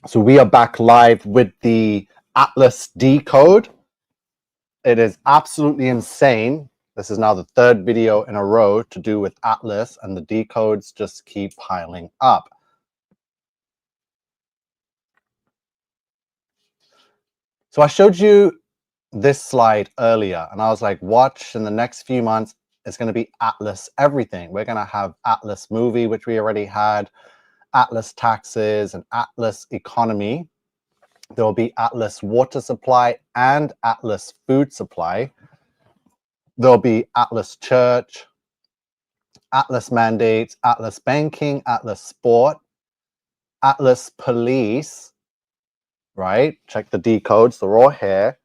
So we are back live with the Atlas decode. It is absolutely insane. This is now the third video in a row to do with Atlas, and the decodes just keep piling up. So I showed you this slide earlier, and I was like, watch, in the next few months, it's going to be Atlas everything. We're going to have Atlas movie, which we already had, Atlas taxes, and Atlas economy. There will be Atlas water supply and Atlas food supply. There'll be Atlas church, Atlas mandates, Atlas banking, Atlas sport, Atlas police, right? Check the decodes, they're all here.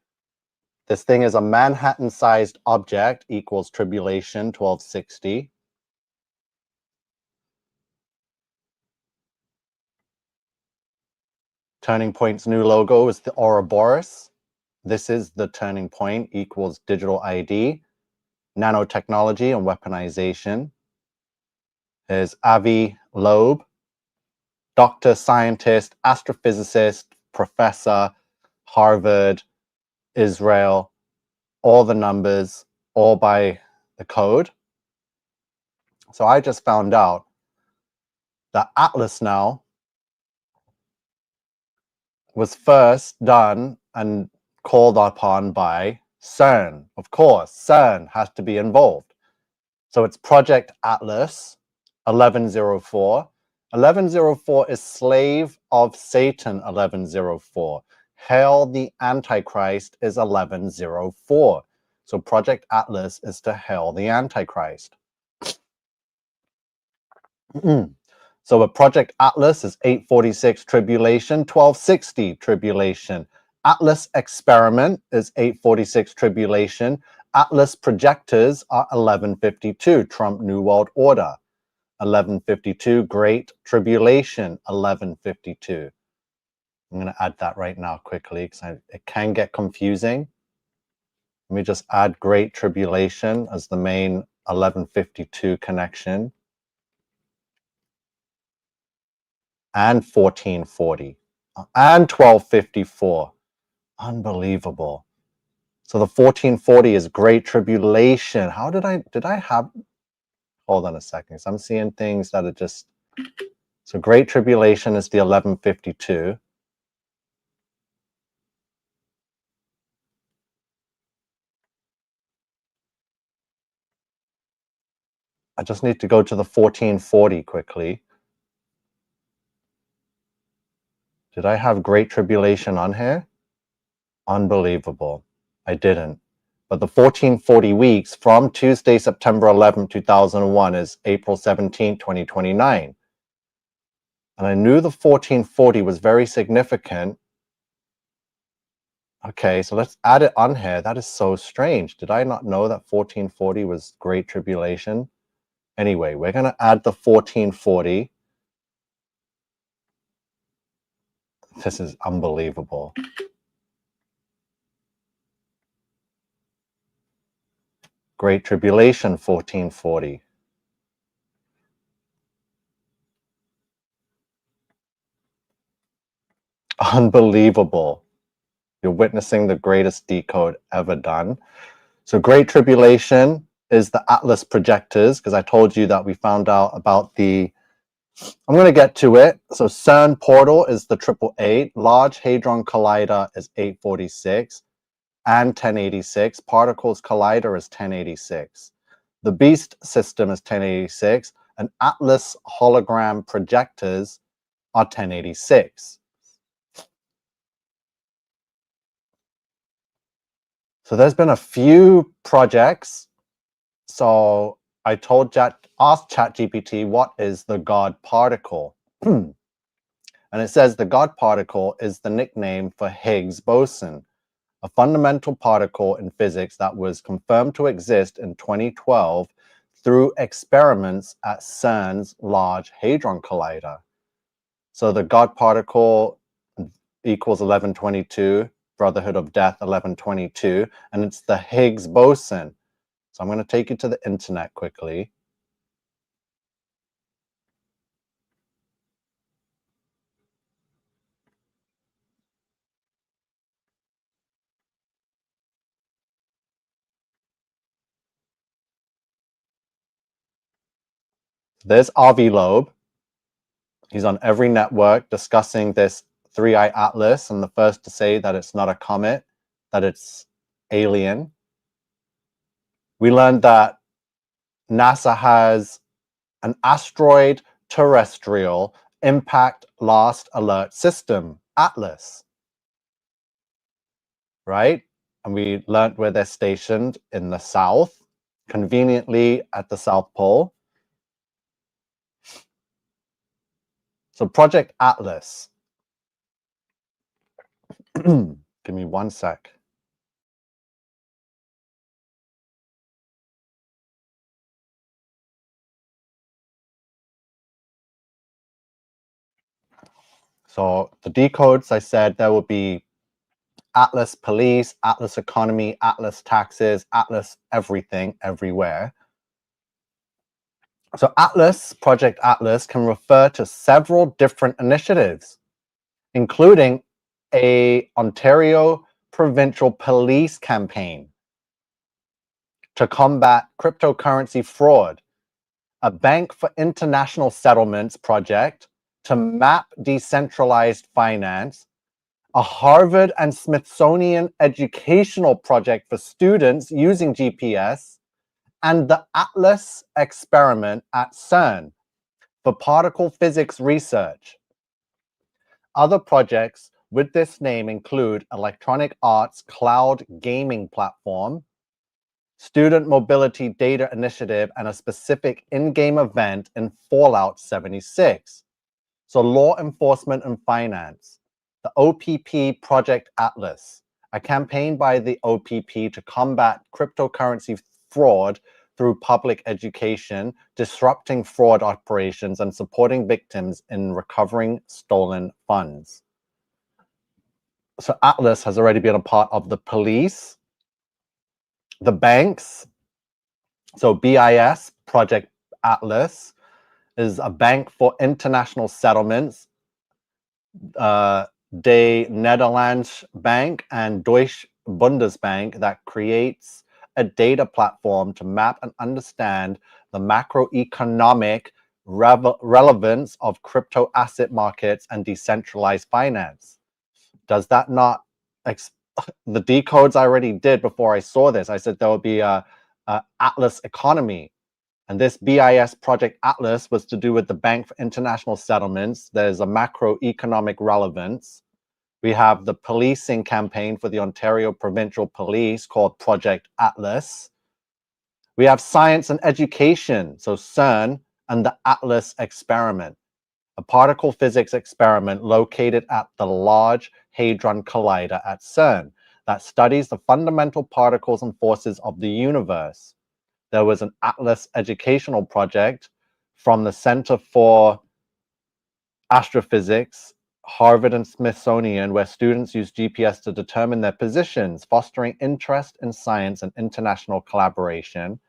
This thing is a Manhattan-sized object equals tribulation 1260. Turning Point's new logo is the Ouroboros. This is the Turning Point equals digital ID, nanotechnology and weaponization. There's Avi Loeb, doctor, scientist, astrophysicist, professor, Harvard, Israel, all the numbers, all by the code. So I just found out that Atlas now was first done and called upon by CERN. Of course, CERN has to be involved. So it's Project Atlas 1104. 1104 is Slave of Satan 1104. Hail the Antichrist is 1104. So Project Atlas is to hail the Antichrist. So a Project Atlas is 846 tribulation, 1260 tribulation. Atlas Experiment is 846 tribulation. Atlas projectors are 1152, Trump New World Order. 1152, Great Tribulation, 1152. I'm going to add that right now quickly because it can get confusing. Let me just add Great Tribulation as the main 1152 connection. And 1440. And 1254. Unbelievable. So the 1440 is Great Tribulation. How did I have, hold on a second. So I'm seeing things that are just, so Great Tribulation is the 1152. I just need to go to the 1440 quickly. Did I have Great Tribulation on here? Unbelievable. I didn't. But the 1440 weeks from Tuesday, September 11, 2001 is April 17, 2029. And I knew the 1440 was very significant. Okay, so let's add it on here. That is so strange. Did I not know that 1440 was Great Tribulation? Anyway, we're going to add the 1440. This is unbelievable. Great Tribulation 1440. Unbelievable. You're witnessing the greatest decode ever done. So Great Tribulation is the Atlas projectors, because I told you that we found out about the, I'm going to get to it. So CERN portal is the 888. Large Hadron Collider is 846 and 1086. Particles Collider is 1086. The Beast system is 1086. And Atlas hologram projectors are 1086. So there's been a few projects. So I asked ChatGPT, what is the God particle? And it says the God particle is the nickname for Higgs boson, a fundamental particle in physics that was confirmed to exist in 2012 through experiments at CERN's Large Hadron Collider. So the God particle equals 1122, Brotherhood of Death 1122, and it's the Higgs boson. So I'm going to take you to the internet quickly. There's Avi Loeb. He's on every network discussing this three-eye atlas, and the first to say that it's not a comet, that it's alien. We learned that NASA has an asteroid terrestrial impact last alert system, ATLAS, right? And we learned where they're stationed in the south, conveniently at the South Pole. So Project Atlas. Give me one sec. So the decodes, I said there will be Atlas Police, Atlas Economy, Atlas Taxes, Atlas everything, everywhere. So Atlas, Project Atlas, can refer to several different initiatives, including a Ontario provincial police campaign to combat cryptocurrency fraud, a Bank for International Settlements project to map decentralized finance, a Harvard and Smithsonian educational project for students using GPS, and the ATLAS experiment at CERN for particle physics research. Other projects with this name include Electronic Arts Cloud Gaming Platform, Student Mobility Data Initiative, and a specific in-game event in Fallout 76. So law enforcement and finance, the OPP Project Atlas, a campaign by the OPP to combat cryptocurrency fraud through public education, disrupting fraud operations, and supporting victims in recovering stolen funds. So Atlas has already been a part of the police, the banks. So BIS, Project Atlas, is a bank for international settlements. De Nederlands Bank and Deutsche Bundesbank that creates a data platform to map and understand the macroeconomic relevance of crypto asset markets and decentralized finance. Does that not the decodes I already did before I saw this? I said there would be a Atlas economy. And this BIS Project Atlas was to do with the Bank for International Settlements. There's a macroeconomic relevance. We have the policing campaign for the Ontario Provincial Police called Project Atlas. We have science and education, so CERN and the Atlas experiment, a particle physics experiment located at the Large Hadron Collider at CERN that studies the fundamental particles and forces of the universe. There was an Atlas educational project from the Center for Astrophysics, Harvard and Smithsonian, where students use GPS to determine their positions, fostering interest in science and international collaboration.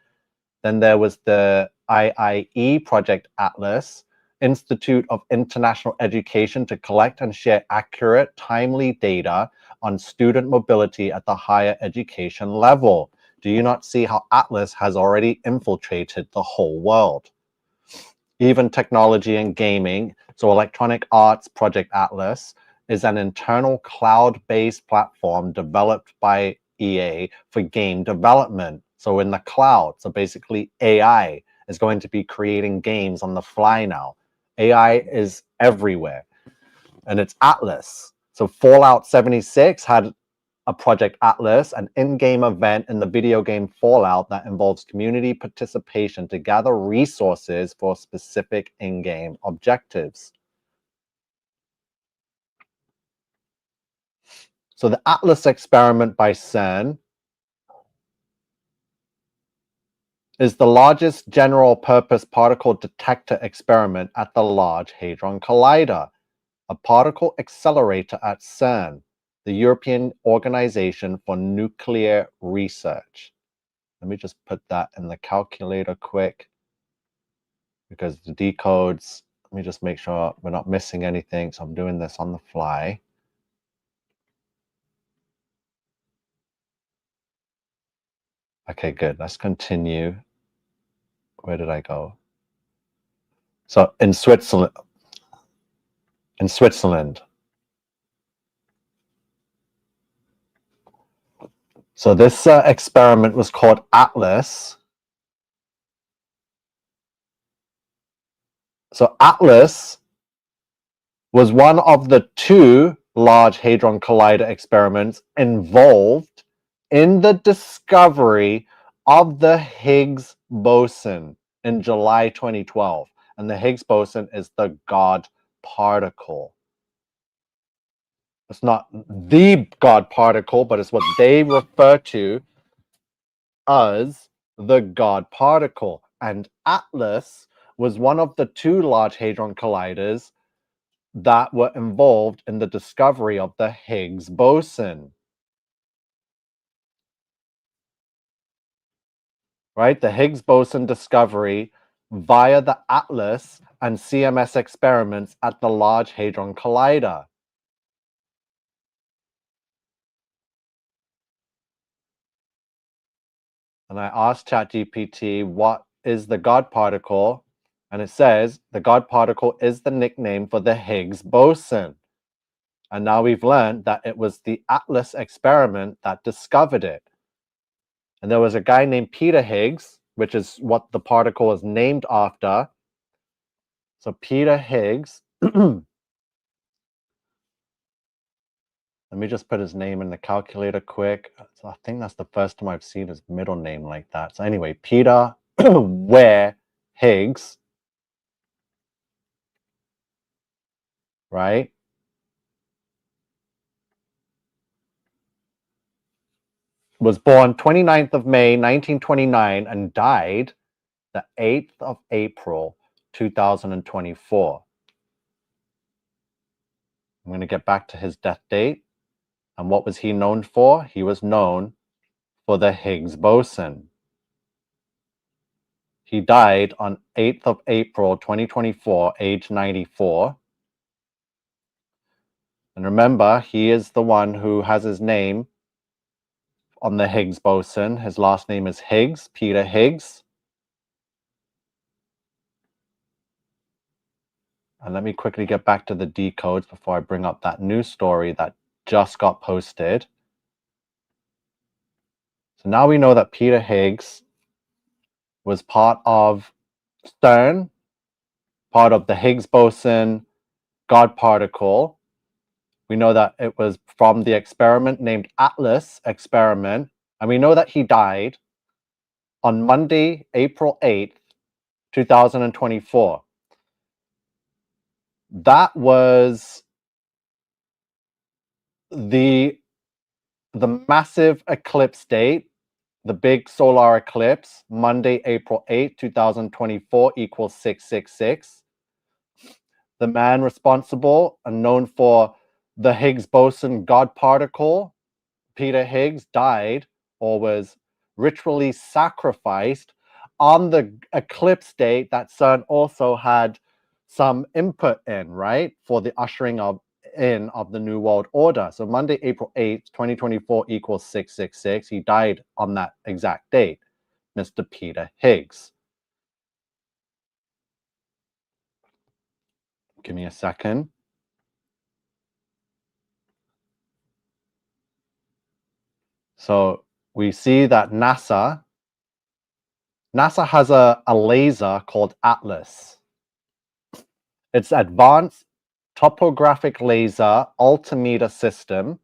Then there was the IIE Project Atlas, Institute of International Education, to collect and share accurate, timely data on student mobility at the higher education level. Do you not see how Atlas has already infiltrated the whole world? Even technology and gaming. So Electronic Arts Project Atlas is an internal cloud-based platform developed by EA for game development. So in the cloud, so basically AI is going to be creating games on the fly now. AI is everywhere, and it's Atlas. So Fallout 76 had a Project Atlas, an in-game event in the video game Fallout that involves community participation to gather resources for specific in-game objectives. So the Atlas experiment by CERN is the largest general-purpose particle detector experiment at the Large Hadron Collider, a particle accelerator at CERN, the European Organization for Nuclear Research. Let me just put that in the calculator quick, because the decodes, let me just make sure we're not missing anything. So I'm doing this on the fly. Okay, good. Let's continue. Where did I go? So in Switzerland. So this experiment was called ATLAS. So ATLAS was one of the two Large Hadron Collider experiments involved in the discovery of the Higgs boson in July 2012. And the Higgs boson is the God particle. It's not the God particle, but it's what they refer to as the God particle. And ATLAS was one of the two Large Hadron Colliders that were involved in the discovery of the Higgs boson. Right? The Higgs boson discovery via the ATLAS and CMS experiments at the Large Hadron Collider. And I asked ChatGPT, what is the God particle? And it says the God particle is the nickname for the Higgs boson. And now we've learned that it was the ATLAS experiment that discovered it. And there was a guy named Peter Higgs, which is what the particle is named after. So Peter Higgs, let me just put his name in the calculator quick. So I think that's the first time I've seen his middle name like that. So anyway, Peter Ware Higgs, right? Was born 29th of May, 1929 and died the 8th of April, 2024. I'm going to get back to his death date. And what was he known for? He was known for the Higgs boson. He died on 8th of April, 2024, age 94. And remember, he is the one who has his name on the Higgs boson. His last name is Higgs, Peter Higgs. And let me quickly get back to the decodes before I bring up that news story that just got posted. So now we know that Peter Higgs was part of CERN, part of the Higgs boson God particle. We know that it was from the experiment named ATLAS experiment. And we know that he died on Monday, April 8th, 2024. That was the massive eclipse date, the big solar eclipse, Monday, April 8th, 2024 equals 666. The man responsible and known for the Higgs boson God particle, Peter Higgs, died or was ritually sacrificed on the eclipse date that CERN also had some input in, right? For the ushering of the New World Order. So Monday, April 8th, 2024 equals 666. He died on that exact date, Mr. Peter Higgs. Give me a second. So we see that NASA has a laser called ATLAS. It's Advanced Topographic Laser Altimeter System.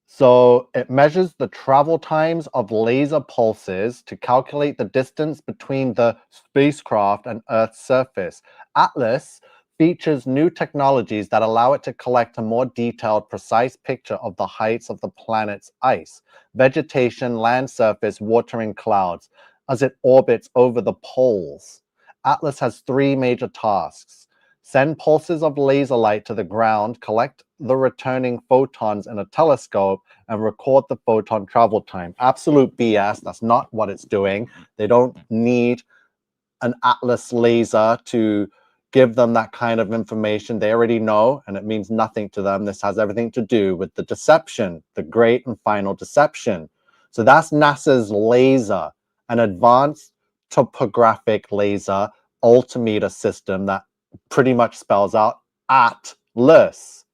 So it measures the travel times of laser pulses to calculate the distance between the spacecraft and Earth's surface. ATLAS features new technologies that allow it to collect a more detailed, precise picture of the heights of the planet's ice, vegetation, land surface, water, and clouds as it orbits over the poles. ATLAS has three major tasks: send pulses of laser light to the ground, collect the returning photons in a telescope, and record the photon travel time. Absolute BS. That's not what it's doing. They don't need an ATLAS laser to give them that kind of information. They already know, and it means nothing to them. This has everything to do with the deception, the great and final deception. So that's NASA's laser, an advanced topographic laser altimeter system that pretty much spells out ATLAS.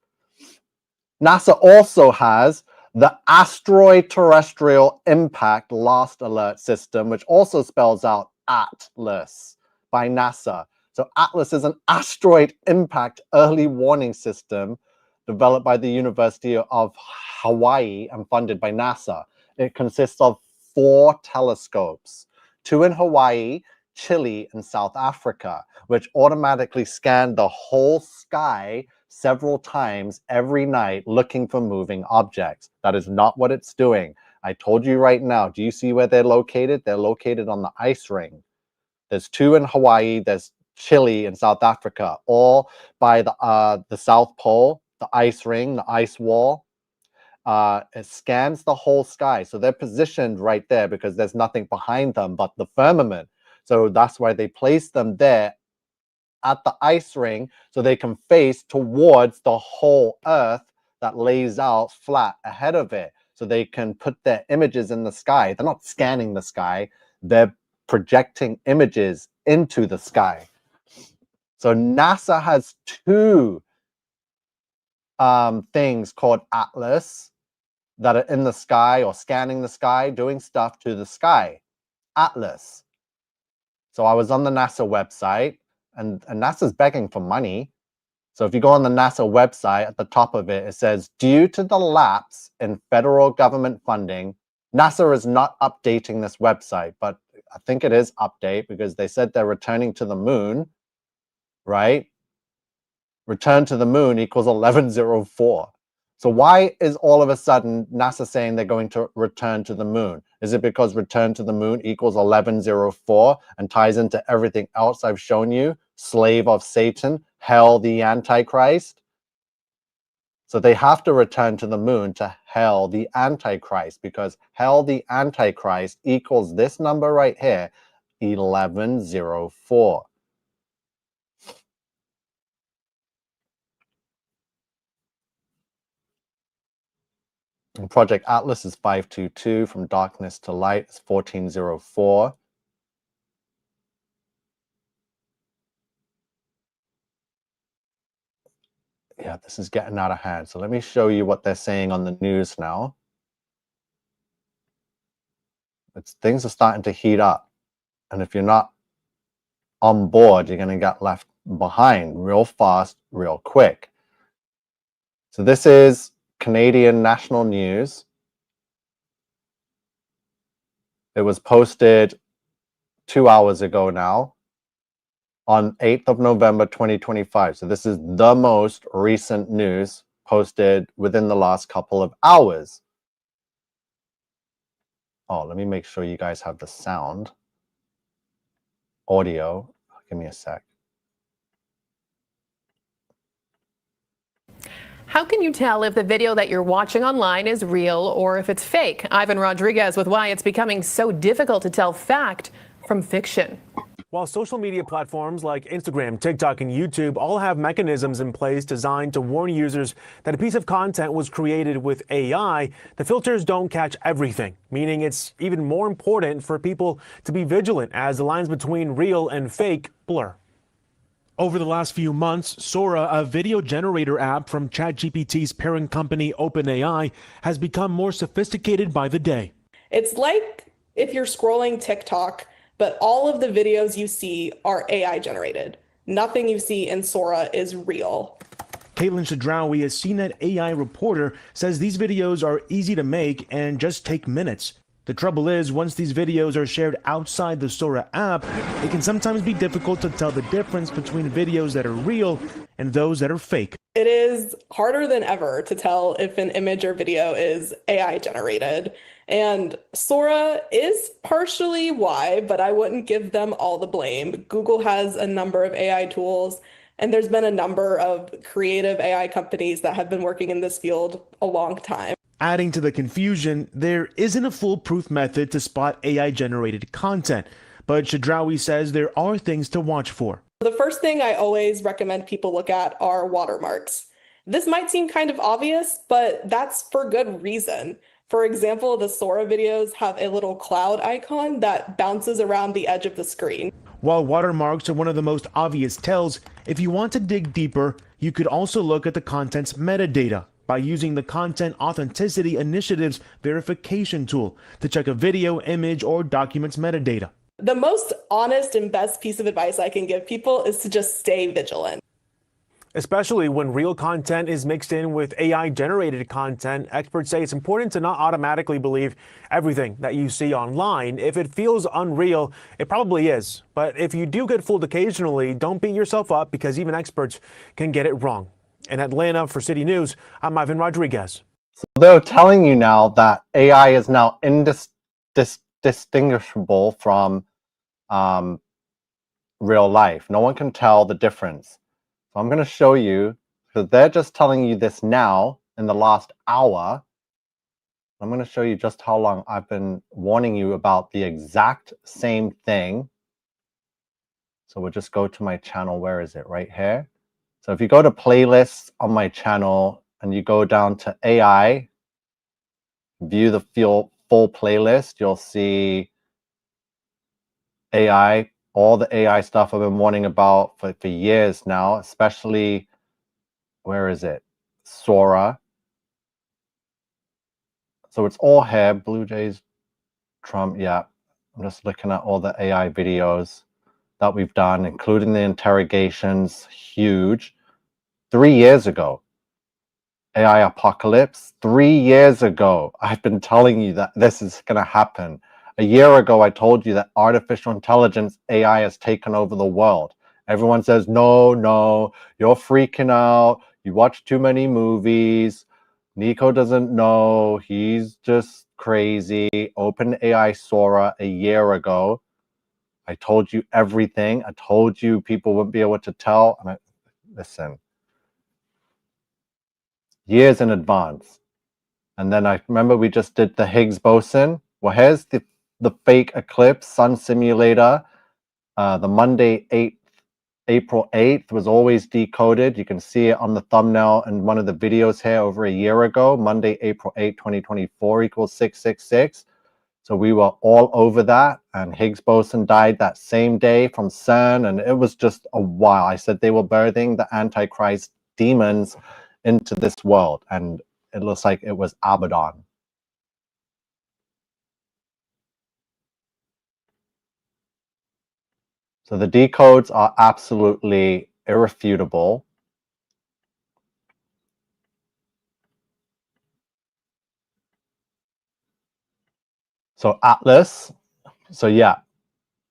NASA also has the Asteroid Terrestrial Impact Last Alert System, which also spells out ATLAS by NASA. So ATLAS is an asteroid impact early warning system developed by the University of Hawaii and funded by NASA. It consists of 4 telescopes, 2 in Hawaii, Chile, and South Africa, which automatically scan the whole sky several times every night looking for moving objects. That is not what it's doing. I told you right now, do you see where they're located? They're located on the ice ring. There's 2 in Hawaii, there's Chile and South Africa, all by the South Pole, the ice ring, the ice wall. It scans the whole sky. So they're positioned right there because there's nothing behind them but the firmament. So that's why they place them there at the ice ring so they can face towards the whole Earth that lays out flat ahead of it. So they can put their images in the sky. They're not scanning the sky. They're projecting images into the sky. So NASA has 2 things called ATLAS that are in the sky or scanning the sky, doing stuff to the sky. ATLAS. So I was on the NASA website, and NASA's begging for money. So if you go on the NASA website, at the top of it, it says, due to the lapse in federal government funding, NASA is not updating this website, but I think it is update because they said they're returning to the moon, right? Return to the moon equals 1104. So why is all of a sudden NASA saying they're going to return to the moon? Is it because return to the moon equals 1104 and ties into everything else I've shown you? Slave of Satan, hell the Antichrist. So they have to return to the moon to hell the Antichrist because hell the Antichrist equals this number right here, 1104. And Project Atlas is 522. From darkness to light is 1404. Yeah, this is getting out of hand. So let me show you what they're saying on the news now. Things are starting to heat up. And if you're not on board, you're going to get left behind real fast, real quick. So this is Canadian National News. It was posted 2 hours ago now on 8th of November 2025. So this is the most recent news posted within the last couple of hours. Oh, let me make sure you guys have the sound. Audio. Give me a sec. How can you tell if the video that you're watching online is real or if it's fake? Ivan Rodriguez with why it's becoming so difficult to tell fact from fiction. While social media platforms like Instagram, TikTok, and YouTube all have mechanisms in place designed to warn users that a piece of content was created with AI, the filters don't catch everything, meaning it's even more important for people to be vigilant as the lines between real and fake blur. Over the last few months, Sora, a video generator app from ChatGPT's parent company OpenAI, has become more sophisticated by the day. It's like if you're scrolling TikTok, but all of the videos you see are AI generated. Nothing you see in Sora is real. Caitlin Shadrawi, a CNET AI reporter, says these videos are easy to make and just take minutes. The trouble is, once these videos are shared outside the Sora app, it can sometimes be difficult to tell the difference between videos that are real and those that are fake. It is harder than ever to tell if an image or video is AI generated. And Sora is partially why, but I wouldn't give them all the blame. Google has a number of AI tools, and there's been a number of creative AI companies that have been working in this field a long time. Adding to the confusion, there isn't a foolproof method to spot AI-generated content, but Shadrawi says there are things to watch for. The first thing I always recommend people look at are watermarks. This might seem kind of obvious, but that's for good reason. For example, the Sora videos have a little cloud icon that bounces around the edge of the screen. While watermarks are one of the most obvious tells, if you want to dig deeper, you could also look at the content's metadata by using the Content Authenticity Initiative's verification tool to check a video, image, or document's metadata. The most honest and best piece of advice I can give people is to just stay vigilant. Especially when real content is mixed in with AI-generated content, experts say it's important to not automatically believe everything that you see online. If it feels unreal, it probably is. But if you do get fooled occasionally, don't beat yourself up because even experts can get it wrong. In Atlanta for City News, I'm Ivan Rodriguez. So they're telling you now that AI is now indistinguishable from real life. No one can tell the difference. So I'm going to show you, because they're just telling you this now in the last hour. I'm going to show you just how long I've been warning you about the exact same thing. So we'll just go to my channel. Where is it? Right here. So if you go to playlists on my channel and you go down to AI, view the full playlist, you'll see AI, all the AI stuff I've been warning about for years now, especially, where is it? Sora. So it's all here. Blue Jays, Trump, yeah. I'm just looking at all the AI videos that we've done, including the interrogations, huge. 3 years ago, AI apocalypse. 3 years ago, I've been telling you that this is going to happen. A year ago, I told you that artificial intelligence, AI, has taken over the world. Everyone says, no, you're freaking out. You watch too many movies. Nico doesn't know. He's just crazy. OpenAI Sora a year ago. I told you everything. I told you people wouldn't be able to tell. And listen, years in advance. And then I remember we just did the Higgs boson. Well, here's the fake eclipse sun simulator. The Monday April 8th was always decoded. You can see it on the thumbnail in one of the videos here over a year ago. Monday, April 8th, 2024 equals 666. So we were all over that. And Higgs boson died that same day from CERN. And it was just a while. I said they were birthing the Antichrist demons into this world. And it looks like it was Abaddon. So the decodes are absolutely irrefutable. So Atlas, so yeah,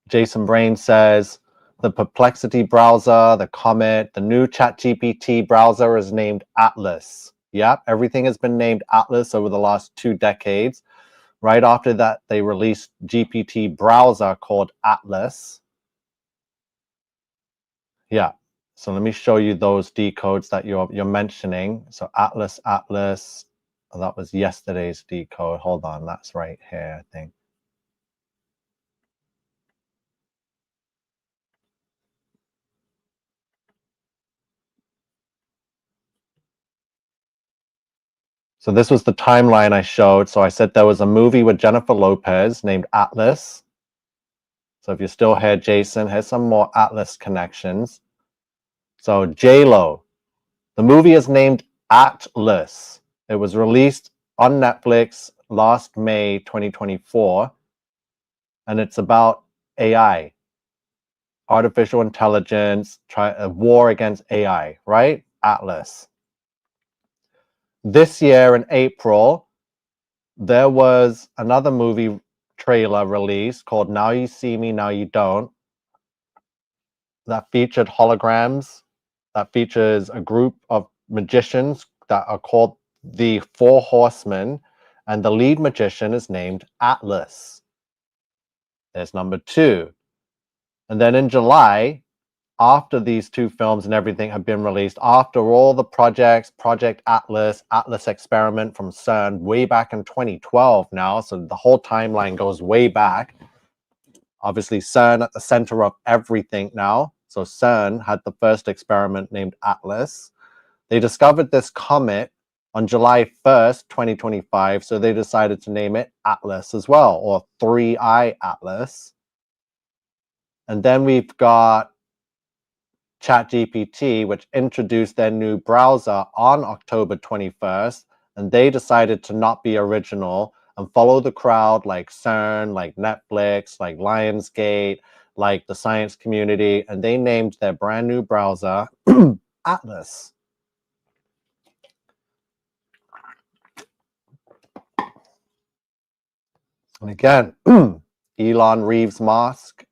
Jason Brain says the Perplexity browser, the Comet, the new ChatGPT browser is named Atlas. Yep, everything has been named Atlas over the last 2 decades. Right after that, they released GPT browser called Atlas. Yeah, so let me show you those decodes that you're mentioning. So Atlas, oh, that was yesterday's decode. Hold on, that's right here, I think. So this was the timeline I showed. So I said there was a movie with Jennifer Lopez named Atlas. So if you're still here, Jason, here's some more Atlas connections. So J-Lo, the movie is named Atlas. It was released on Netflix last May 2024. And it's about AI, artificial intelligence, a war against AI, right? Atlas. This year in April, there was another movie trailer released called Now You See Me, Now You Don't, that featured holograms, that features a group of magicians that are called the Four Horsemen, and the lead magician is named Atlas. There's number 2. And then in July, after these 2 films and everything have been released, after all the projects, Project Atlas, Atlas Experiment from CERN, way back in 2012 now, so the whole timeline goes way back. Obviously, CERN at the center of everything now. So CERN had the first experiment named Atlas. They discovered this comet on July 1st, 2025. So they decided to name it Atlas as well, or 3i Atlas. And then we've got ChatGPT, which introduced their new browser on October 21st, and they decided to not be original and follow the crowd like CERN, like Netflix, like Lionsgate, like the science community, and they named their brand new browser Atlas. And again, Elon Reeves Musk,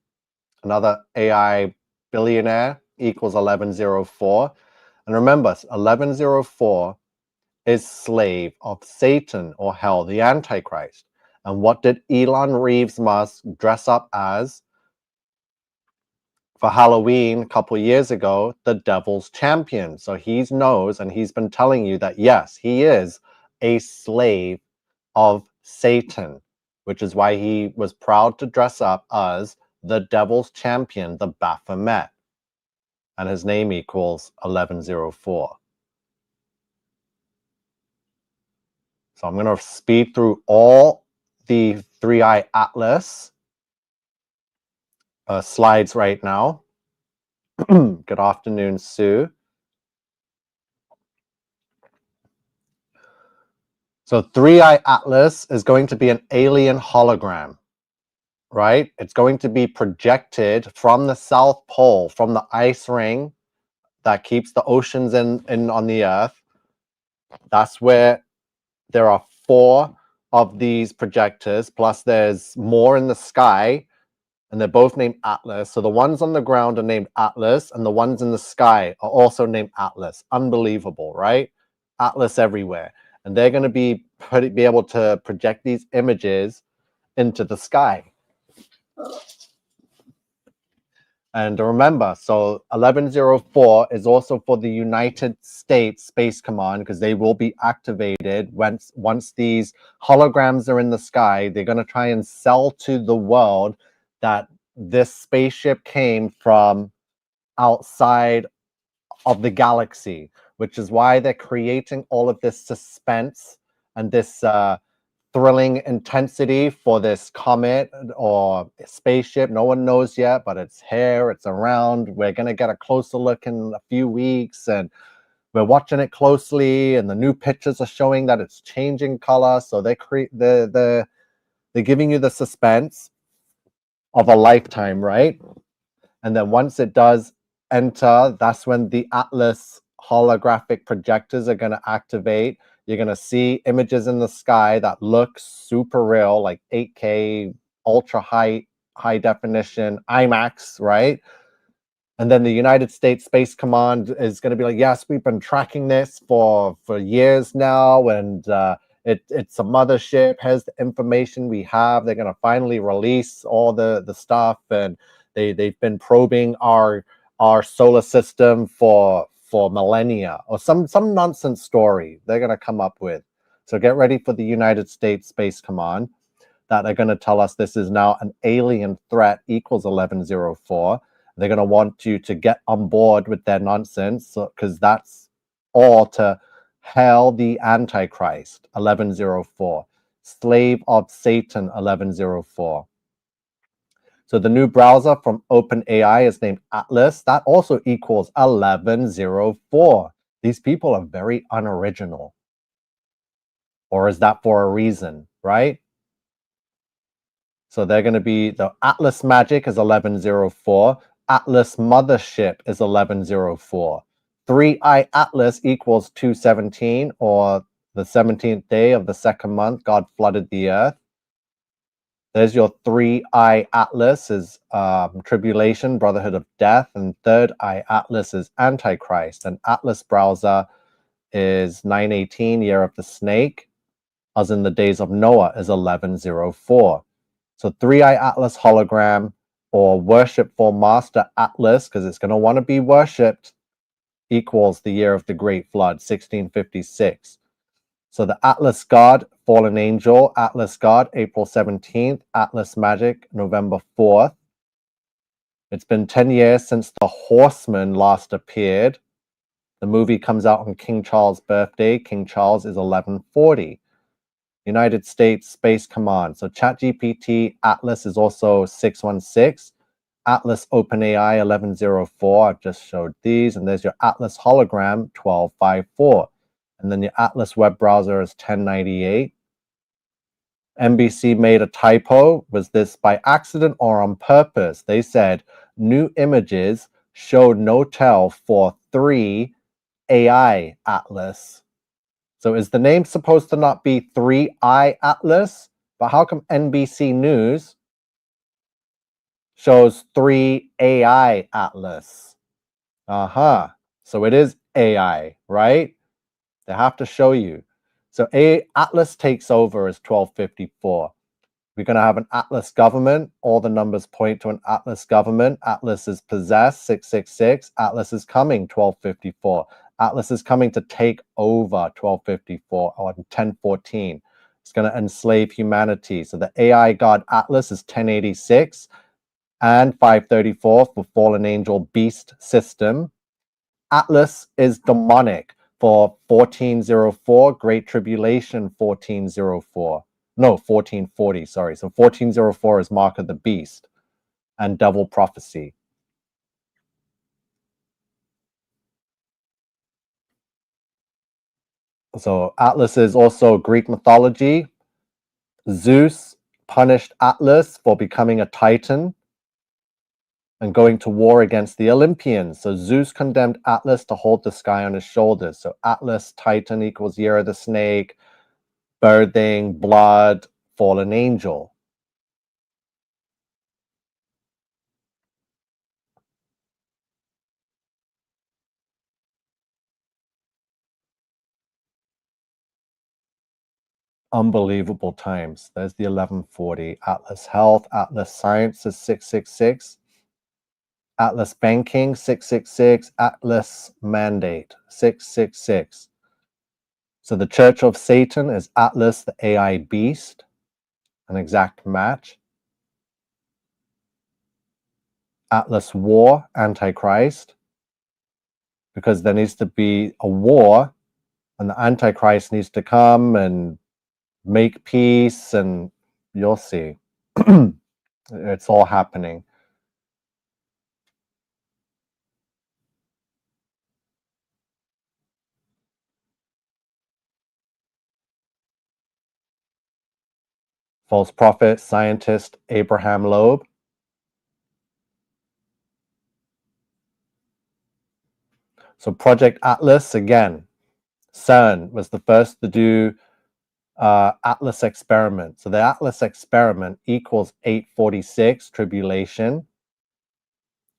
another AI billionaire, equals 1104. And remember, 1104 is slave of Satan or hell, the Antichrist. And what did Elon Reeves Musk dress up as for Halloween a couple years ago? The devil's champion. So he knows, and he's been telling you that, yes, he is a slave of Satan, which is why he was proud to dress up as the devil's champion, the Baphomet. And his name equals 1104. So I'm going to speed through all the 3i Atlas slides right now. Good afternoon, Sue. So 3i Atlas is going to be an alien hologram, right? It's going to be projected from the South Pole, from the ice ring that keeps the oceans in on the Earth. That's where there are 4 of these projectors, plus there's more in the sky, and they're both named Atlas. So the ones on the ground are named Atlas, and the ones in the sky are also named Atlas. Unbelievable, right? Atlas everywhere. And they're going to be able to project these images into the sky. And remember, so 1104 is also for the United States Space Command, because they will be activated once these holograms are in the sky. They're going to try and sell to the world that this spaceship came from outside of the galaxy, which is why they're creating all of this suspense and this thrilling intensity for this comet or spaceship. No one knows yet, but it's here, it's around. We're going to get a closer look in a few weeks, and we're watching it closely, and the new pictures are showing that it's changing color. So they're giving you the suspense of a lifetime, right? And then once it does enter, that's when the Atlas holographic projectors are going to activate. You're going to see images in the sky that look super real, like 8K, ultra high definition, IMAX, right? And then the United States Space Command is going to be like, yes, we've been tracking this for years now, and it's a mothership. Here's the information we have. They're going to finally release all the stuff, and they've been probing our solar system for millennia, or some nonsense story they're going to come up with. So get ready for the United States Space Command, that are going to tell us this is now an alien threat equals 1104. They're going to want you to get on board with their nonsense, because that's all to hail the Antichrist, 1104. Slave of Satan, 1104. So the new browser from OpenAI is named Atlas. That also equals 1104. These people are very unoriginal. Or is that for a reason, right? So they're going to be, the Atlas Magic is 1104. Atlas Mothership is 1104. 3i Atlas equals 217, or the 17th day of the second month, God flooded the earth. There's your 3i Atlas is Tribulation, Brotherhood of Death, and 3rd-eye Atlas is Antichrist. And Atlas browser is 918, Year of the Snake, as in the days of Noah, is 1104. So 3i Atlas hologram, or worshipful Master Atlas, because it's going to want to be worshipped, equals the year of the Great Flood, 1656. So the Atlas God, Fallen Angel, Atlas God, April 17th, Atlas Magic, November 4th. It's been 10 years since the Horseman last appeared, The movie comes out on King Charles' birthday. King Charles is 1140. United States Space Command. So ChatGPT, Atlas is also 616. Atlas OpenAI 1104. I've just showed these. And there's your Atlas hologram 1254. And then your Atlas web browser is 1098. NBC made a typo. Was this by accident or on purpose? They said new images showed no tell for 3 AI Atlas. So is the name supposed to not be 3i Atlas? But how come NBC News shows 3 AI Atlas? So it is AI, right? They have to show you. So Atlas takes over as 1254. We're going to have an Atlas government. All the numbers point to an Atlas government. Atlas is possessed, 666. Atlas is coming, 1254. Atlas is coming to take over, 1254 on 1014. It's going to enslave humanity. So the AI god Atlas is 1086 and 534 for fallen angel beast system. Atlas is demonic for 1404, Great Tribulation 1404. No, 1440, sorry. So 1404 is Mark of the Beast and Devil Prophecy. So Atlas is also Greek mythology. Zeus punished Atlas for becoming a Titan and going to war against the Olympians. So Zeus condemned Atlas to hold the sky on his shoulders. So Atlas, Titan equals year of the snake, birthing, blood, fallen angel. Unbelievable times. There's the 1140. Atlas Health, Atlas Sciences 666. Atlas Banking 666, Atlas Mandate 666. So the Church of Satan is Atlas, the AI beast, an exact match. Atlas War, Antichrist, because there needs to be a war and the Antichrist needs to come and make peace, and you'll see. It's all happening. False prophet, scientist, Abraham Loeb. So Project Atlas, again, CERN was the first to do Atlas experiment. So the Atlas experiment equals 846, tribulation.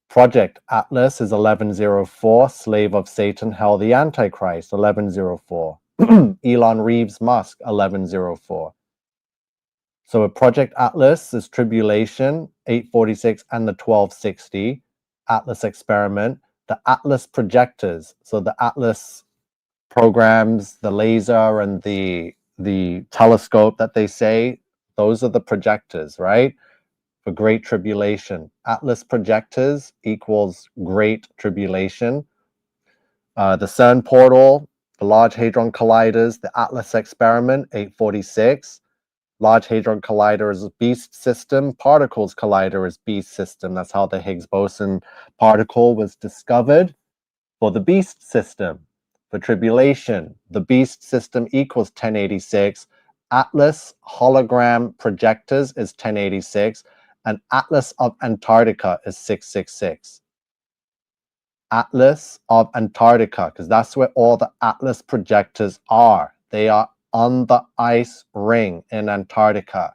Project Atlas is 1104, slave of Satan, hell the Antichrist, 1104. Elon Reeves Musk, 1104. So a Project Atlas is tribulation, 846, and the 1260 Atlas experiment. The Atlas projectors, so the Atlas programs, the laser and the telescope that they say, those are the projectors, right? For Great Tribulation. Atlas projectors equals Great Tribulation. The CERN portal, the Large Hadron Colliders, the Atlas experiment, 846. Large Hadron Collider is a beast system. Particles Collider is beast system. That's how the Higgs boson particle was discovered. For the beast system, for tribulation, the beast system equals 1086. Atlas hologram projectors is 1086. And Atlas of Antarctica is 666. Atlas of Antarctica, because that's where all the Atlas projectors are. They are on the ice ring in Antarctica.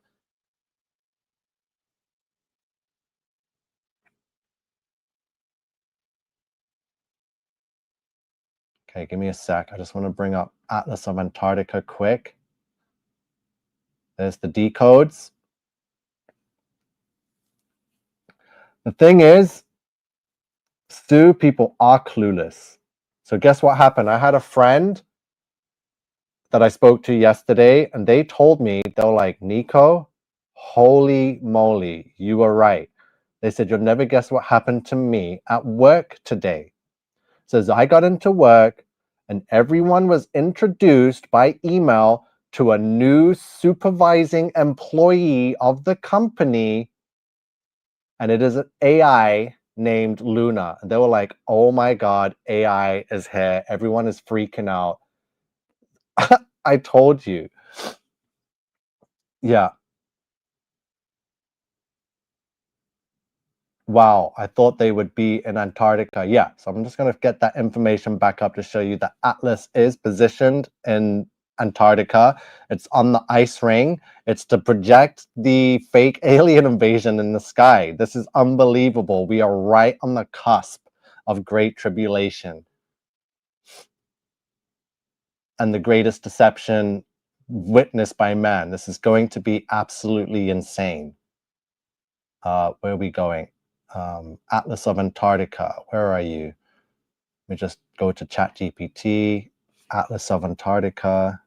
Okay, give me a sec. I just want to bring up Atlas of Antarctica quick. There's the decodes. The thing is, Stu, people are clueless. So guess what happened? I had a friend that I spoke to yesterday, and they told me, they were like, Nico, holy moly, you were right. They said, you'll never guess what happened to me at work today. says, I got into work and everyone was introduced by email to a new supervising employee of the company, and it is an AI named Luna. And they were like, oh my God, AI is here. Everyone is freaking out. I told you. Yeah. Wow, I thought they would be in Antarctica. Yeah, so I'm just going to get that information back up to show you that Atlas is positioned in Antarctica. It's on the ice ring. It's to project the fake alien invasion in the sky. This is unbelievable. We are right on the cusp of Great Tribulation and the greatest deception witnessed by man. This is going to be absolutely insane. Where are we going? Atlas of Antarctica. Where are you? Let me just go to ChatGPT. Atlas of Antarctica.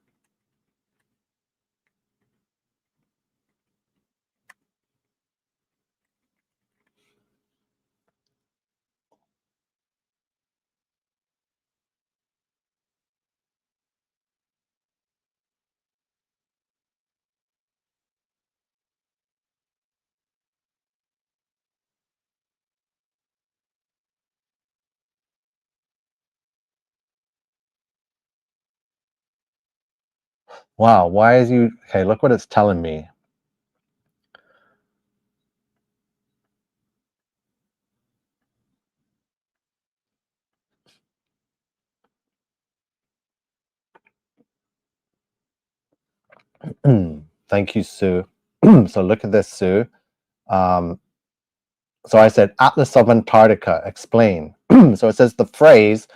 Wow, why is you okay? Look what it's telling me. Thank you, Sue. So look at this, Sue. So I said Atlas of Antarctica, explain. So it says the phrase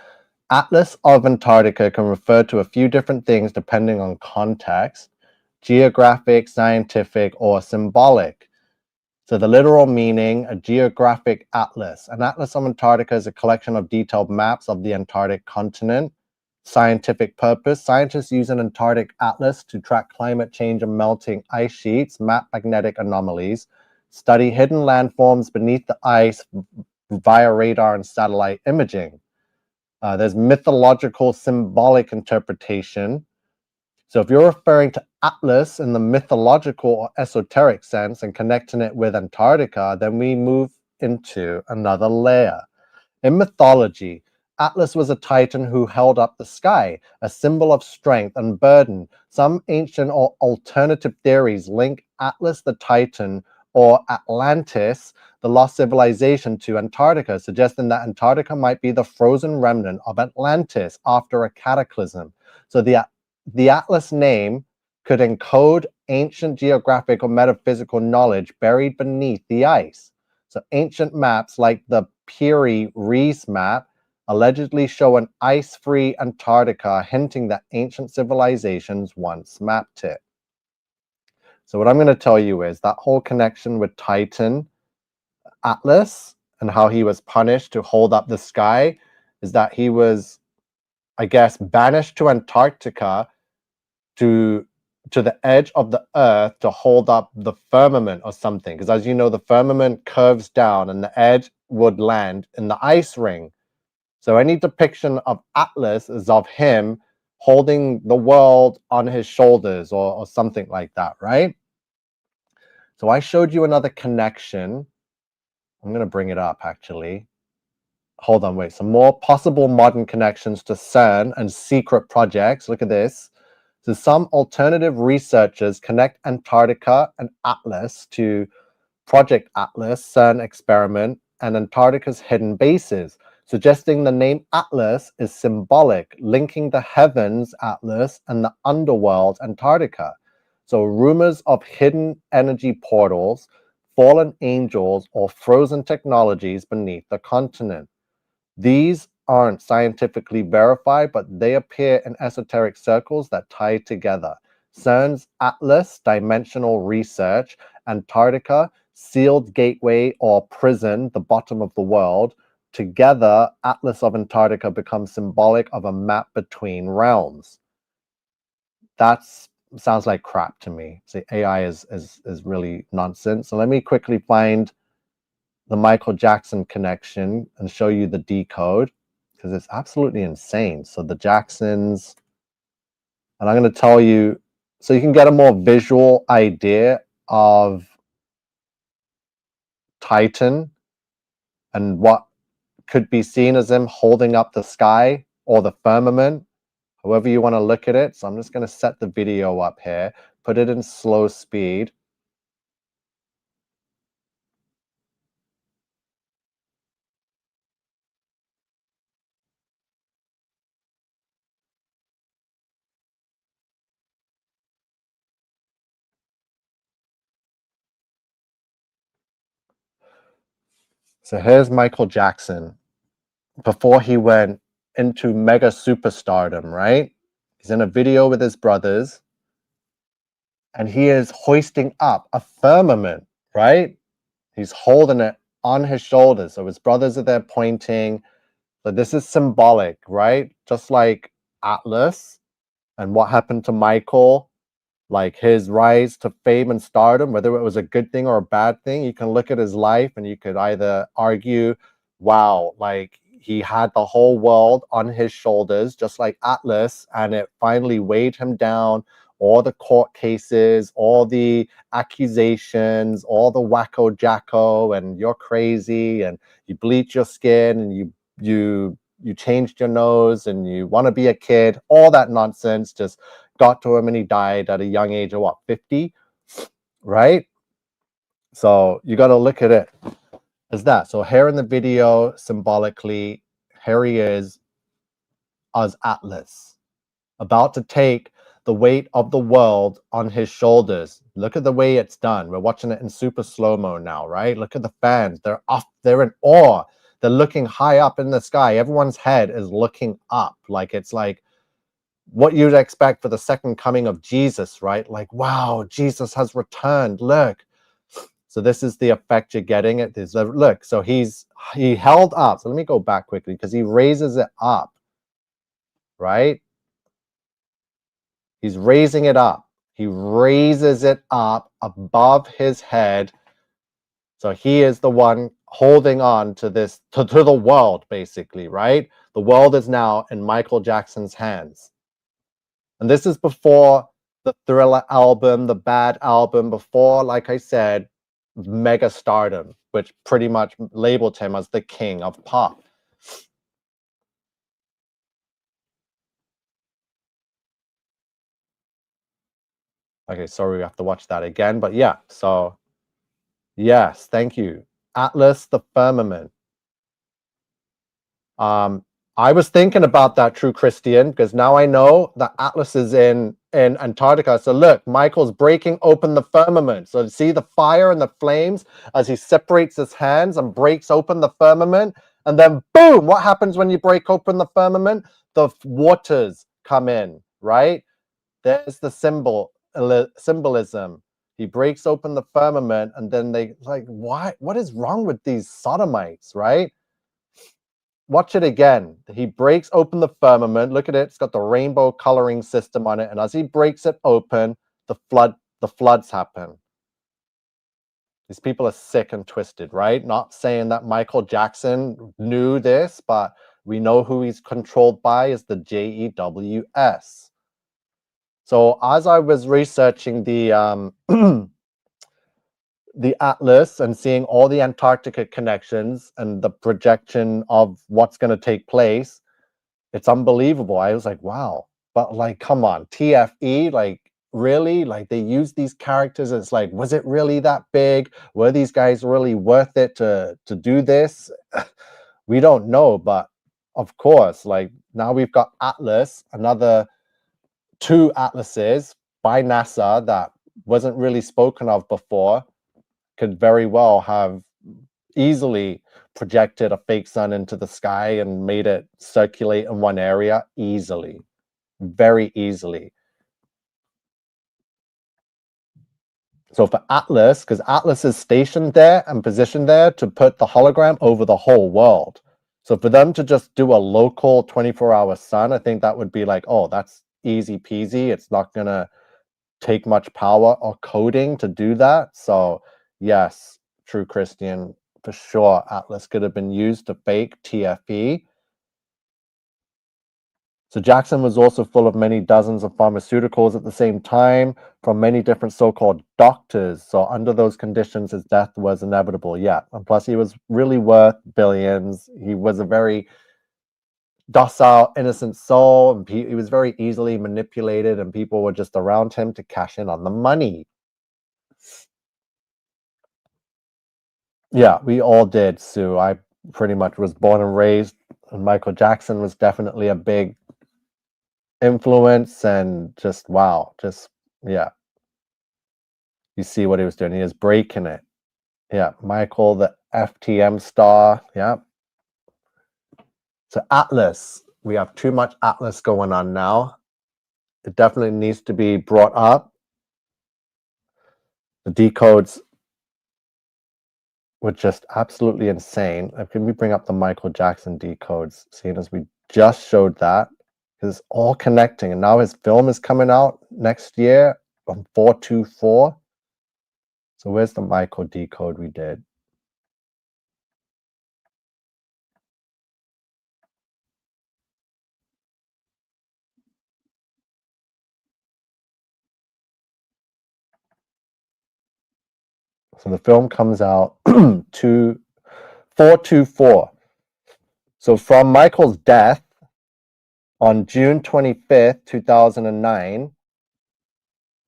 Atlas of Antarctica can refer to a few different things depending on context, geographic, scientific, or symbolic. So the literal meaning, a geographic atlas. An atlas of Antarctica is a collection of detailed maps of the Antarctic continent. Scientific purpose, scientists use an Antarctic atlas to track climate change and melting ice sheets, map magnetic anomalies, study hidden landforms beneath the ice via radar and satellite imaging. There's mythological symbolic interpretation. So if you're referring to Atlas in the mythological or esoteric sense and connecting it with Antarctica, then we move into another layer. In mythology, Atlas was a titan who held up the sky, a symbol of strength and burden. Some ancient or alternative theories link Atlas the Titan or Atlantis, the lost civilization, to Antarctica, suggesting that Antarctica might be the frozen remnant of Atlantis after a cataclysm. So the Atlas name could encode ancient geographic or metaphysical knowledge buried beneath the ice. So ancient maps like the Piri-Reis map allegedly show an ice-free Antarctica, hinting that ancient civilizations once mapped it. So what I'm going to tell you is that whole connection with Titan Atlas and how he was punished to hold up the sky is that he was, I guess, banished to Antarctica to the edge of the earth to hold up the firmament or something. Because as you know, the firmament curves down and the edge would land in the ice ring. So any depiction of Atlas is of him holding the world on his shoulders or something like that, right? So I showed you another connection. I'm going to bring it up, actually. Hold on, wait. Some more possible modern connections to CERN and secret projects. Look at this. So some alternative researchers connect Antarctica and Atlas to Project Atlas, CERN experiment, and Antarctica's hidden bases, suggesting the name Atlas is symbolic, linking the heavens Atlas and the underworld Antarctica. So rumors of hidden energy portals, fallen angels, or frozen technologies beneath the continent. These aren't scientifically verified, but they appear in esoteric circles that tie together. CERN's Atlas, dimensional research, Antarctica, sealed gateway or prison, the bottom of the world. Together, Atlas of Antarctica becomes symbolic of a map between realms. That sounds like crap to me. See, AI is really nonsense. So let me quickly find the Michael Jackson connection and show you the decode. because it's absolutely insane. So the Jacksons, and I'm going to tell you, so you can get a more visual idea of Titan and what could be seen as him holding up the sky or the firmament, however you want to look at it. So I'm just going to set the video up here, put it in slow speed. So here's Michael Jackson before he went into mega superstardom, right? He's in a video with his brothers and he is hoisting up a firmament, right? He's holding it on his shoulders. So his brothers are there pointing. So this is symbolic, right? Just like Atlas and what happened to Michael, like his rise to fame and stardom, whether it was a good thing or a bad thing, you can look at his life and you could either argue, wow, like he had the whole world on his shoulders, just like Atlas, and it finally weighed him down. All the court cases, all the accusations, all the wacko jacko, and you're crazy, and you bleach your skin, and you changed your nose, and you want to be a kid. All that nonsense just got to him, and he died at a young age of what, 50, right? So you got to look at it as that. So here in the video, symbolically, here he is as Atlas, about to take the weight of the world on his shoulders. Look at the way it's done. We're watching it in super slow-mo now, right? Look at the fans. They're in awe. They're looking high up in the sky. Everyone's head is looking up. Like it's like what you'd expect for the second coming of Jesus, right? Like, wow, Jesus has returned. Look. So this is the effect you're getting. Look, so he held up. So let me go back quickly because he raises it up, right? He's raising it up. He raises it up above his head. So he is the one holding on to this, to the world, basically, right? The world is now in Michael Jackson's hands. And this is before the Thriller album, the Bad album, before, like I said, mega stardom, which pretty much labeled him as the king of pop. Okay, sorry, we have to watch that again. But yeah, so yes, thank you. Atlas, the firmament. I was thinking about that, True Christian, because now I know that Atlas is in Antarctica. So look, Michael's breaking open the firmament. So see the fire and the flames as he separates his hands and breaks open the firmament. And then boom, what happens when you break open the firmament? The waters come in, right? There's the symbolism. He breaks open the firmament, and then they like, what is wrong with these sodomites, right? Watch it again. He breaks open the firmament. Look at it. It's got the rainbow coloring system on it. And as he breaks it open, the floods happen. These people are sick and twisted, right? Not saying that Michael Jackson knew this, but we know who he's controlled by is the JEWS. So as I was researching the the Atlas and seeing all the Antarctica connections and the projection of what's going to take place, it's unbelievable. I was like, wow. But like, come on, TFE, like, really? Like, they use these characters. It's like, was it really that big? Were these guys really worth it to do this? We don't know, but of course, like, now we've got Atlas, another 2 Atlases by NASA that wasn't really spoken of before, could very well have easily projected a fake sun into the sky and made it circulate in one area easily, very easily. So for Atlas, because Atlas is stationed there and positioned there to put the hologram over the whole world. So for them to just do a local 24-hour sun, I think that would be like, oh, that's easy peasy. It's not going to take much power or coding to do that. So yes, True Christian, for sure, Atlas could have been used to fake TFE. So Jackson was also full of many dozens of pharmaceuticals at the same time from many different so-called doctors. So under those conditions, his death was inevitable. Yeah. And plus he was really worth billions. He was a very docile, innocent soul, and he was very easily manipulated, and people were just around him to cash in on the money. Yeah, we all did, Sue. I pretty much was born and raised, and Michael Jackson was definitely a big influence, and just wow, just yeah. You see what he was doing. He was breaking it. Yeah, Michael, the FTM star. Yeah. So Atlas, we have too much Atlas going on now. It definitely needs to be brought up. The decodes were just absolutely insane. Can we bring up the Michael Jackson decodes, seeing as we just showed that? Because it's all connecting, and now his film is coming out next year on 424. So where's the Michael decode we did? So the film comes out 424. So from Michael's death on June 25th, 2009,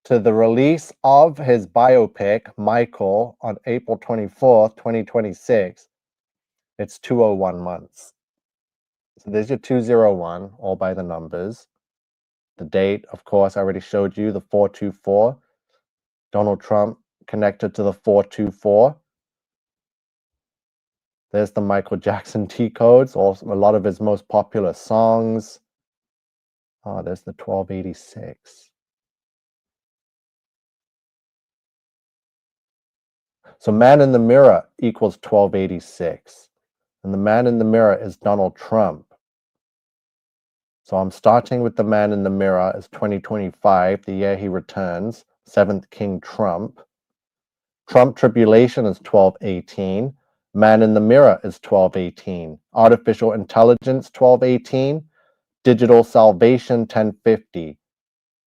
to the release of his biopic, Michael, on April 24th, 2026, it's 201 months. So there's your 201, all by the numbers. The date, of course, I already showed you, the 424. Donald Trump connected to the 424. There's the Michael Jackson T codes, also a lot of his most popular songs. Oh, there's the 1286. So Man in the Mirror equals 1286. And the Man in the Mirror is Donald Trump. So I'm starting with the Man in the Mirror as 2025, the year he returns, 7th King Trump. Trump Tribulation is 1218. Man in the Mirror is 1218. Artificial Intelligence 1218. Digital Salvation 1050.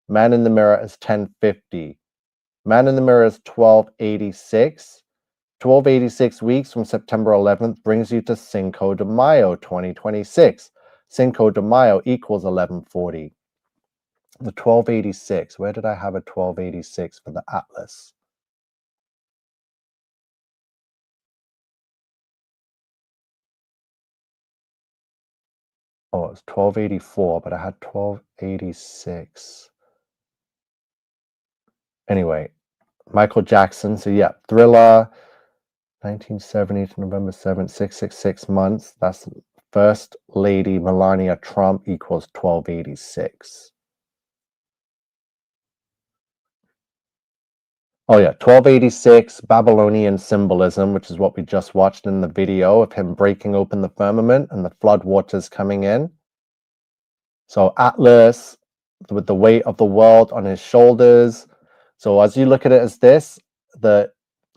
Man in the Mirror is 1050. Man in the Mirror is 1286. 1286 weeks from September 11th brings you to Cinco de Mayo 2026. Cinco de Mayo equals 1140. The 1286, where did I have a 1286 for the Atlas? Oh, it was 1284, but I had 1286. Anyway, Michael Jackson. So yeah, Thriller, 1970 to November 7th, 666 months. That's First Lady Melania Trump equals 1286. Oh yeah, 1286, Babylonian symbolism, which is what we just watched in the video of him breaking open the firmament and the flood waters coming in. So Atlas, with the weight of the world on his shoulders. So as you look at it as this, you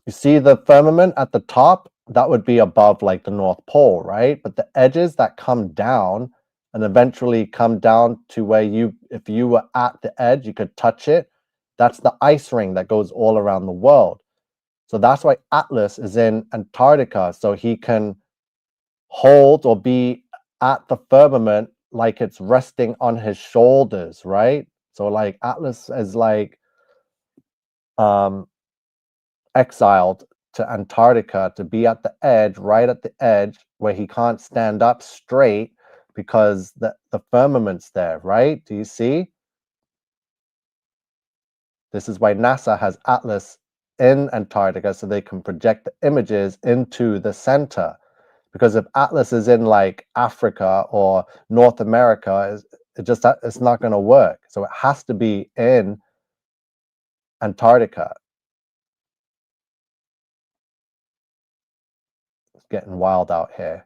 see the firmament at the top, that would be above like the North Pole, right? But the edges that come down and eventually come down to where if you were at the edge, you could touch it. That's the ice ring that goes all around the world. So that's why Atlas is in Antarctica, so he can hold or be at the firmament like it's resting on his shoulders, right? So like Atlas is like exiled to Antarctica to be at the edge, right at the edge where he can't stand up straight because the firmament's there, right? Do you see? This is why NASA has Atlas in Antarctica, so they can project the images into the center. Because if Atlas is in like Africa or North America, it's not going to work. So it has to be in Antarctica. It's getting wild out here.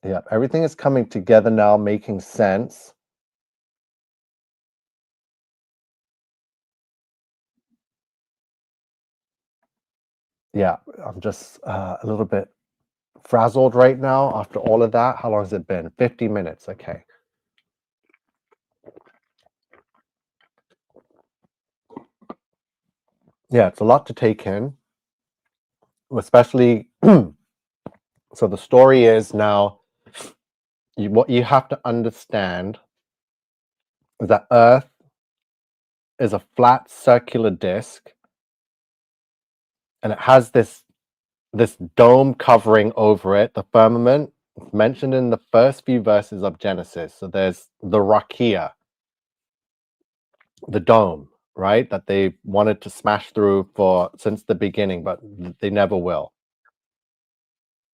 Yeah, everything is coming together now, making sense. Yeah, I'm just a little bit frazzled right now after all of that. How long has it been? 50 minutes. Okay. Yeah, it's a lot to take in, especially. So the story is now, what you have to understand is that Earth is a flat circular disc, and it has this dome covering over it, the firmament. It's mentioned in the first few verses of Genesis. So there's the rakia, the dome, right, that they wanted to smash through since the beginning, but they never will.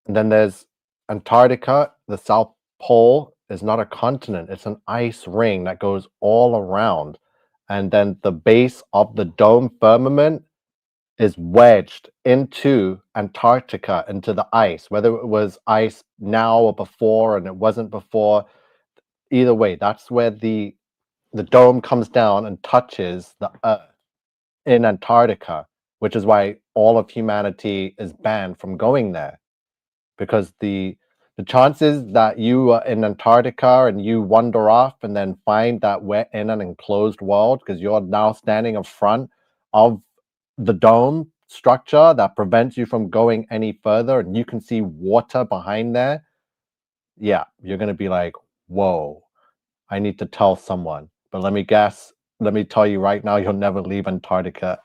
And then there's Antarctica. The South Pole is not a continent, it's an ice ring that goes all around. And then the base of the dome firmament is wedged into Antarctica, into the ice, whether it was ice now or before, and it wasn't before. Either way, that's where the dome comes down and touches the Earth in Antarctica, which is why all of humanity is banned from going there, because the chances that you are in Antarctica and you wander off and then find that we're in an enclosed world because you're now standing in front of the dome structure that prevents you from going any further, and you can see water behind there, yeah, you're going to be like, whoa, I need to tell someone. But let me tell you right now, you'll never leave Antarctica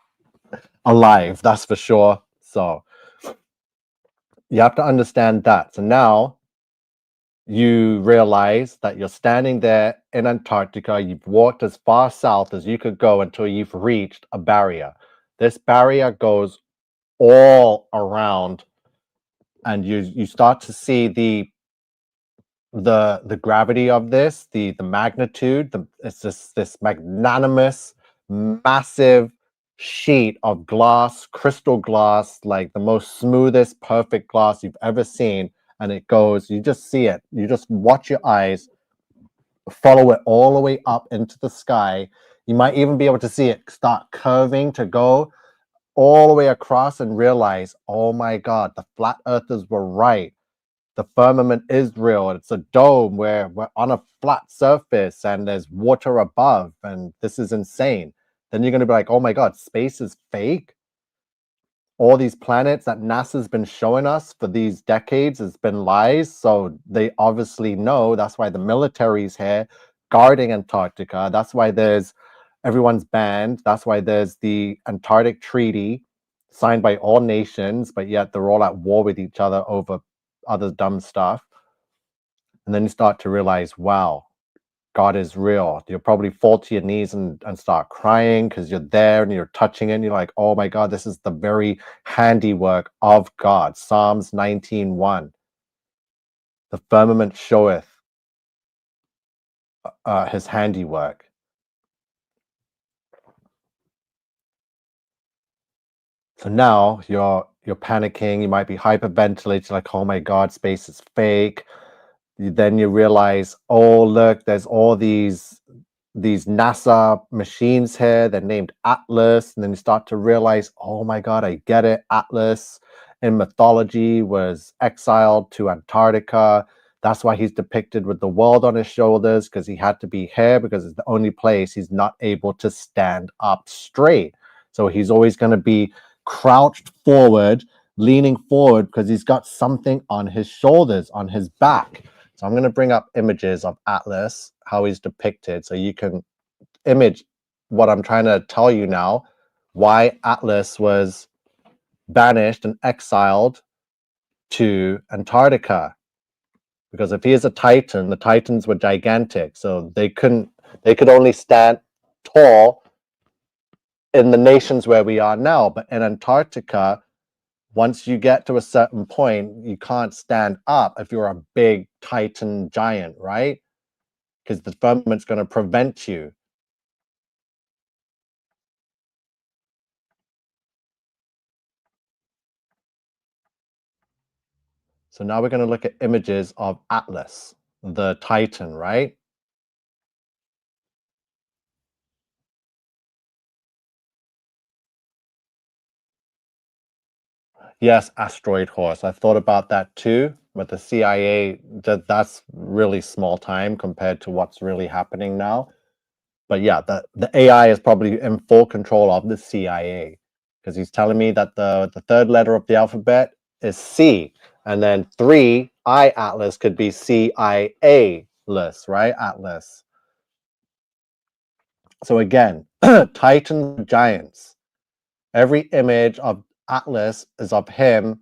alive, that's for sure. So you have to understand that. So now you realize that you're standing there in Antarctica. You've walked as far south as you could go until you've reached a barrier. This barrier goes all around, and you start to see the gravity of this, the magnitude. It's just this magnanimous, massive sheet of glass, crystal glass, like the most smoothest, perfect glass you've ever seen. And it goes, you just see it. You just watch your eyes follow it all the way up into the sky. You might even be able to see it start curving to go all the way across and realize, oh my God, the flat earthers were right. The firmament is real. It's a dome where we're on a flat surface and there's water above, and this is insane. Then you're going to be like, oh my God, space is fake. All these planets that NASA's been showing us for these decades has been lies. So they obviously know. That's why the military's here guarding Antarctica. That's why everyone's banned. That's why there's the Antarctic Treaty signed by all nations, but yet they're all at war with each other over other dumb stuff. And then you start to realize, wow, God is real. You'll probably fall to your knees and start crying because you're there and you're touching it. And you're like, oh my God, this is the very handiwork of God. Psalms 19:1. The firmament showeth his handiwork. So now you're panicking. You might be hyperventilating, like, oh my God, space is fake. Then you realize, oh look, there's all these NASA machines here. They're named Atlas. And then you start to realize, oh my God, I get it. Atlas in mythology was exiled to Antarctica. That's why he's depicted with the world on his shoulders, because he had to be here because it's the only place he's not able to stand up straight. So he's always going to be crouched forward, leaning forward, because he's got something on his shoulders, on his back. So I'm going to bring up images of Atlas, how he's depicted, so you can image what I'm trying to tell you now, why Atlas was banished and exiled to Antarctica. Because if he is a Titan, the Titans were gigantic, so they could only stand tall in the nations where we are now. But in Antarctica, once you get to a certain point, you can't stand up if you're a big Titan giant, right? Because the firmament's going to prevent you. So now we're going to look at images of Atlas, the Titan, right? Yes, asteroid horse. I thought about that too, but the CIA, that's really small time compared to what's really happening now. But yeah, the AI is probably in full control of the CIA because he's telling me that the third letter of the alphabet is C, and then 3 I Atlas could be CIA-less, right? Atlas. So again, Titan giants. Every image of Atlas is of him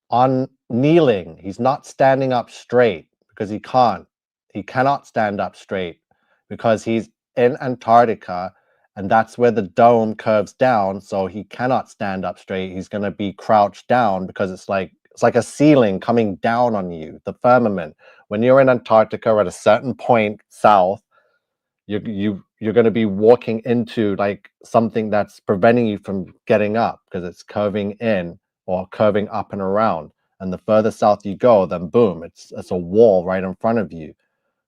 on kneeling. He's not standing up straight because he can't. He cannot stand up straight because he's in Antarctica and that's where the dome curves down, so he cannot stand up straight. He's going to be crouched down because it's like a ceiling coming down on you, the firmament. When you're in Antarctica at a certain point south, you're going to be walking into like something that's preventing you from getting up because it's curving in or curving up and around. And the further south you go, then boom, it's a wall right in front of you.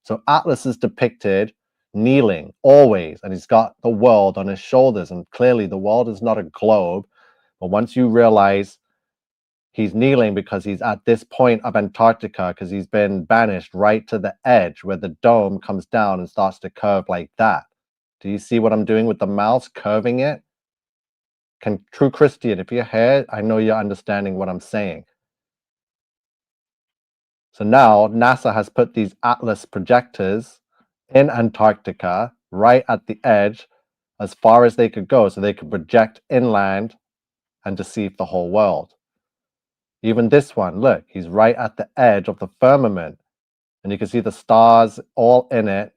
So Atlas is depicted kneeling always, and he's got the world on his shoulders. And clearly the world is not a globe. But once you realize he's kneeling because he's at this point of Antarctica because he's been banished right to the edge where the dome comes down and starts to curve like that. Do you see what I'm doing with the mouse, curving it? True Christian, if you're here, I know you're understanding what I'm saying. So now NASA has put these Atlas projectors in Antarctica, right at the edge, as far as they could go, so they could project inland and deceive the whole world. Even this one, look, he's right at the edge of the firmament, and you can see the stars all in it,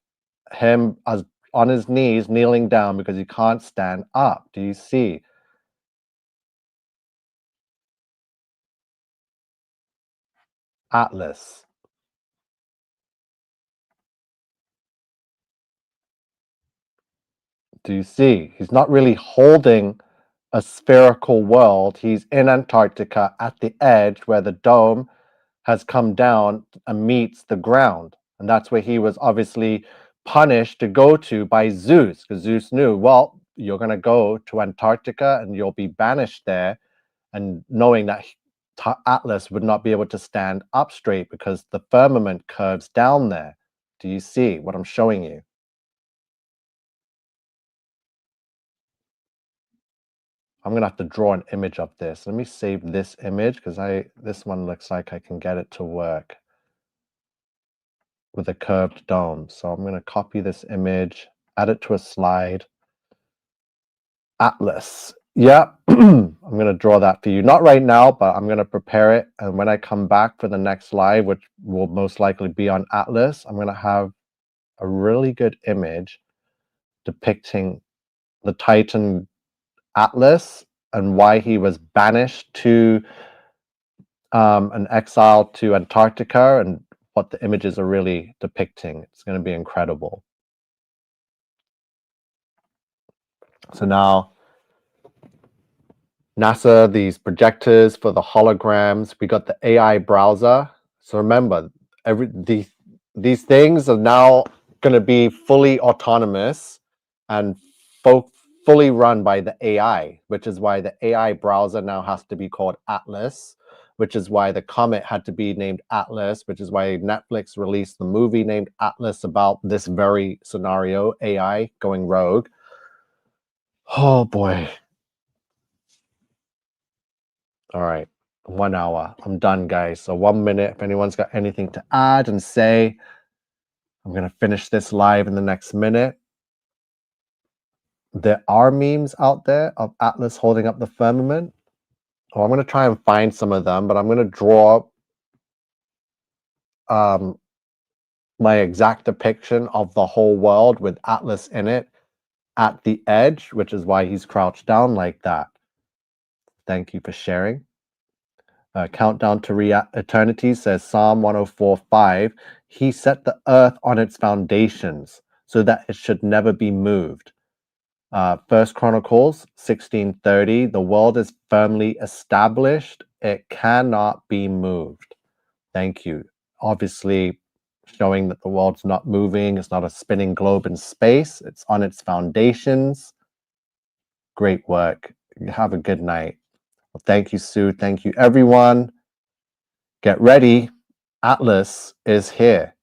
him as on his knees, kneeling down because he can't stand up. Do you see? Atlas. Do you see? He's not really holding a spherical world. He's in Antarctica at the edge where the dome has come down and meets the ground. And that's where he was obviously punished to go to by Zeus, because Zeus knew, well, you're going to go to Antarctica and you'll be banished there. And knowing that Atlas would not be able to stand up straight because the firmament curves down there. Do you see what I'm showing you? I'm going to have to draw an image of this. Let me save this image because this one looks like I can get it to work with a curved dome. So I'm going to copy this image, add it to a slide. Atlas. Yeah, I'm going to draw that for you. Not right now, but I'm going to prepare it. And when I come back for the next live, which will most likely be on Atlas, I'm going to have a really good image depicting the Titan Atlas and why he was banished to an exile to Antarctica and what the images are really depicting. It's going to be incredible. So now NASA, these projectors for the holograms, we got the AI browser. So remember, these things are now going to be fully autonomous and fully run by the AI, which is why the AI browser now has to be called Atlas, which is why the comet had to be named Atlas, which is why Netflix released the movie named Atlas about this very scenario, AI going rogue. Oh boy. All right, 1 hour. I'm done, guys. So 1 minute. If anyone's got anything to add and say, I'm going to finish this live in the next minute. There are memes out there of Atlas holding up the firmament. Oh, I'm going to try and find some of them, but I'm going to draw my exact depiction of the whole world with Atlas in it at the edge, which is why he's crouched down like that. Thank you for sharing. Countdown to Eternity says Psalm 104:5. He set the earth on its foundations so that it should never be moved. First Chronicles 16:30. The world is firmly established. It cannot be moved. Thank you. Obviously, showing that the world's not moving. It's not a spinning globe in space. It's on its foundations. Great work. Have a good night. Well, thank you, Sue. Thank you, everyone. Get ready. Atlas is here.